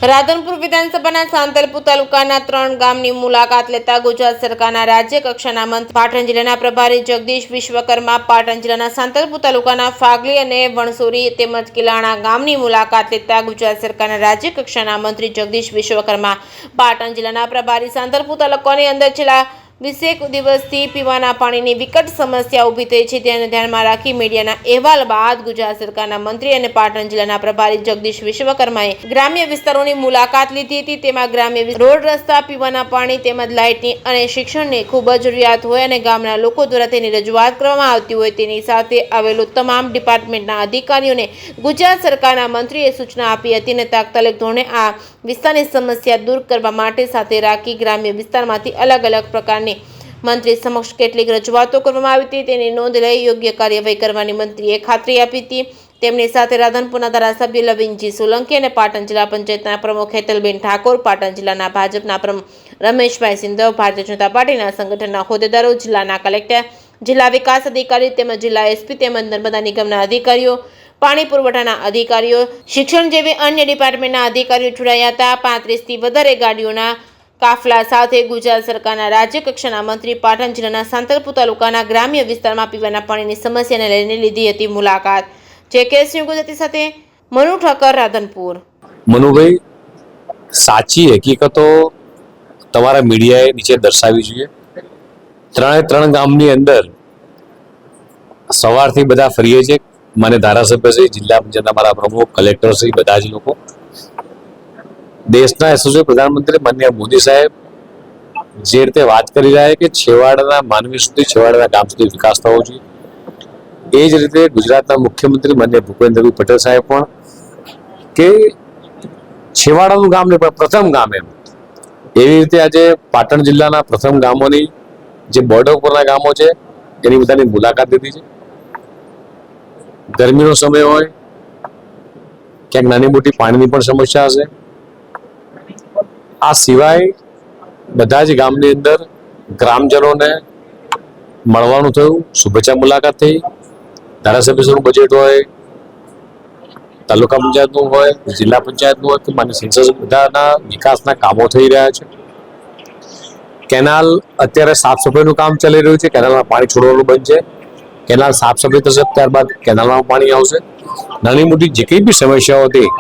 રાધનપુર વિધાનસભાના સાંતલપુર તાલુકાના 3 ગામની મુલાકાત લેતા ગુજરાત સરકારના રાજ્ય કક્ષાના મંત્રી પાટણ જિલ્લાના પ્રભારી જગદીશ વિશ્વકર્મા પાટણ જિલ્લાના સાંતલપુર તાલુકાના ફાગલી અને વણસોરી તેમજ કિલાણા ગામની મુલાકાત લેતા ગુજરાત સરકારના રાજ્ય કક્ષાના મંત્રી જગદીશ વિશ્વકર્મા પાટણ જિલ્લાના પ્રભારી સાંતલપુર તાલુકાની અંદર છેલ્લા 20 દિવસથી પીવાના પાણીની વિકટ સમસ્યા ઊભી થઈ છે તેને ધ્યાનમાં રાખી મીડિયાના અહેવાલ બાદ ગુજરાત સરકારના મંત્રી અને પાટણ જિલ્લાના પ્રભારી જગદીશ વિશ્વકર્માએ ગ્રામ્ય વિસ્તારોની મુલાકાત લીધી હતી। તેમાં ગ્રામ્ય રોડ રસ્તા પીવાના પાણી તેમજ લાઇટની અને શિક્ષણની ખૂબ જ જરૂરિયાત હોય અને ગામના લોકો દ્વારા તેની રજૂઆત કરવામાં આવતી હોય તેની સાથે આવેલું તમામ ડિપાર્ટમેન્ટના અધિકારીઓને ગુજરાત સરકારના મંત્રીએ સૂચના આપી હતી અને તાત્કાલિક ધોરણે આ વિસ્તારની સમસ્યા દૂર કરવા માટે સાથે રાખી ગ્રામ્ય વિસ્તારમાંથી અલગ અલગ પ્રકારની મંત્રી સમક્ષ કેટલીક રજૂઆતો કરવામાં આવી હતી તેની નોંધ લઈ યોગ્ય કાર્યવાહી કરવાની મંત્રીએ ખાતરી આપી હતી। તેમની સાથે રાધનપુરના ધારાસભ્ય લવિંગજી સોલંકી અને પાટણ જિલ્લા પંચાયતના પ્રમુખ હેતલબેન ઠાકોર, પાટણ જિલ્લાના ભાજપના પ્રમુખ રમેશભાઈ સિંધવ, ભારતીય જનતા પાર્ટીના સંગઠનના હોદ્દેદારો, જિલ્લાના કલેક્ટર, જિલ્લા વિકાસ અધિકારી તેમજ જિલ્લા એસપી તેમજ નર્મદા નિગમના અધિકારીઓ, પાણી પુરવઠાના અધિકારીઓ, શિક્ષણ જેવી અન્ય ડિપાર્ટમેન્ટના અધિકારીઓ જોડાયા હતા। 35થી વધારે ગાડીઓના કાફલા સાથે ગુજરાત સરકારના રાજ્ય કક્ષાના મંત્રી પાટણ જિલ્લાના સાંતલપુર તાલુકાના ગ્રામ્ય વિસ્તારમાં પીવાના પાણીની સમસ્યાને લઈને લીધી હતી મુલાકાત। જે ગુજરાતી સાથે મનુ ઠક્કર, રાધનપુર। મનુભાઈ, સાચી હકીકતો તમારા મીડિયાએ નીચે દર્શાવી જોઈએ। 3 ગામની અંદર સવારથી બધા ફરીએ છે, મને ધારાસભ્ય શ્રી, જિલ્લા પંચાયતના મારા પ્રમુખ, કલેક્ટર શ્રી, બધા જ લોકો, દેશના યશસ્વી પ્રધાનમંત્રી માનનીય મોદી સાહેબ જે રીતે વાત કરી રહ્યા છે કે છેવાડાના માનવી સુધી, છેવાડાના ગામ સુધી વિકાસ થવો જોઈએ, એ જ રીતે ગુજરાતના મુખ્યમંત્રી માનનીય ભૂપેન્દ્રભાઈ પટેલ સાહેબ પણ કે છેવાડાનું ગામ નહીં પણ પ્રથમ ગામ એમ, એવી રીતે આજે પાટણ જિલ્લાના પ્રથમ ગામોની જે બોર્ડર ઉપરના ગામો છે એની બધાની મુલાકાત લીધી છે। ગરમીનો સમય હોય, ક્યાંક નાની મોટી પાણીની પણ સમસ્યા હશે, આ સિવાય બધા જ ગામની અંદર ગ્રામજનોને મળવાનું થયું, શુભેચ્છા મુલાકાત થઈ, ધારાસભ્યનું બજેટ હોય, તાલુકા પંચાયતનું હોય, જિલ્લા પંચાયતનું હોય કે માન્ય સંસદ, બધાના વિકાસના કામો થઈ રહ્યા છે। કેનાલ અત્યારે સાફ સફાઈનું કામ ચાલી રહ્યું છે, કેનાલમાં પાણી છોડવાનું બંધ છે, કેનાલ સાફ સફાઈ થશે ત્યારબાદ કેનાલમાં પાણી આવશે। નાની મોટી જે કંઈ બી સમસ્યાઓ હતી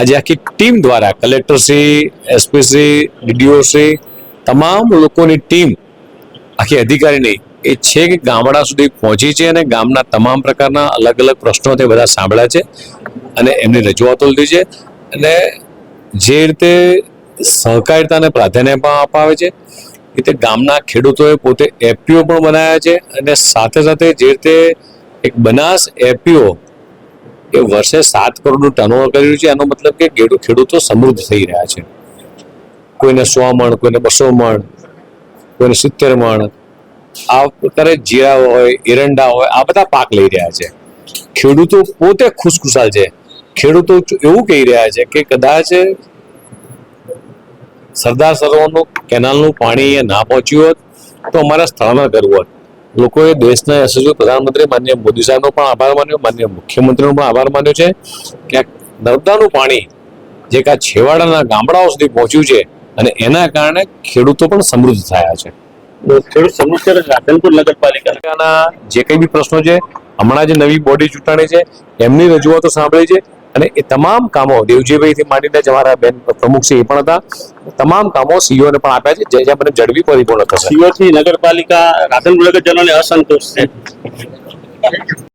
આજે આખી ટીમ દ્વારા કલેક્ટરશ્રી, એસપીશ્રી, ડીડીઓશ્રી, તમામ લોકોની ટીમ આખી અધિકારીની એ છે કે ગામડા સુધી પહોંચી છે અને ગામના તમામ પ્રકારના અલગ અલગ પ્રશ્નો તે બધા સાંભળ્યા છે અને એમની રજૂઆતો લીધી છે અને જે રીતે સહકારિતાને પ્રાધાન્ય પણ અપાવે છે એ રીતે ગામના ખેડૂતોએ પોતે એફપીઓ પણ બનાવ્યા છે અને સાથે સાથે જે રીતે એક બનાસ એફપીઓ એ વર્ષે 7 કરોડનું ટર્નઓવર કર્યું છે, એનો મતલબ કે ખેડૂતો સમૃદ્ધ થઈ રહ્યા છે। કોઈને 100 મણ, કોઈને 200 મણ, કોઈને 70 મણ, આ પ્રકારે જીરા હોય, એરંડા હોય, આ બધા પાક લઈ રહ્યા છે। ખેડૂતો પોતે ખુશખુશાલ છે। ખેડૂતો એવું કહી રહ્યા છે કે કદાચ સરદાર સરોવરનું કેનાલનું પાણી અહીંયા ના પહોંચ્યું હોત તો અમારે સ્થળાંતર કરવું હોત। લોકોએ દેશના યશસ્વી પ્રધાનમંત્રી માનનીય મોદી સાહેબનો પણ આભાર માન્યો, માનનીય મુખ્યમંત્રીનો પણ આભાર માન્યો છે કે આ નર્મદાનું પાણી જે કે આ છેવાડાના ગામડાઓ સુધી પહોંચ્યું છે અને એના કારણે ખેડૂતો પણ સમૃદ્ધ થયા છે। ખેડૂત સમૃદ્ધ રાધનપુર નગરપાલિકાના જે કંઈ બી પ્રશ્નો છે, હમણાં જે નવી બોડી ચૂંટાણી છે એમની રજૂઆતો સાંભળી છે અને એ તમામ કામો દેવજીભાઈથી માંડીને જ અમારા બેન પ્રમુખ છે એ પણ હતા, તમામ કામો સીઓને પણ આપ્યા છે જે મને ઝડપી પરિપૂર્ણ થશે। સીઓથી નગરપાલિકા રાધનપુર નગરજનોને અસંતોષ છે।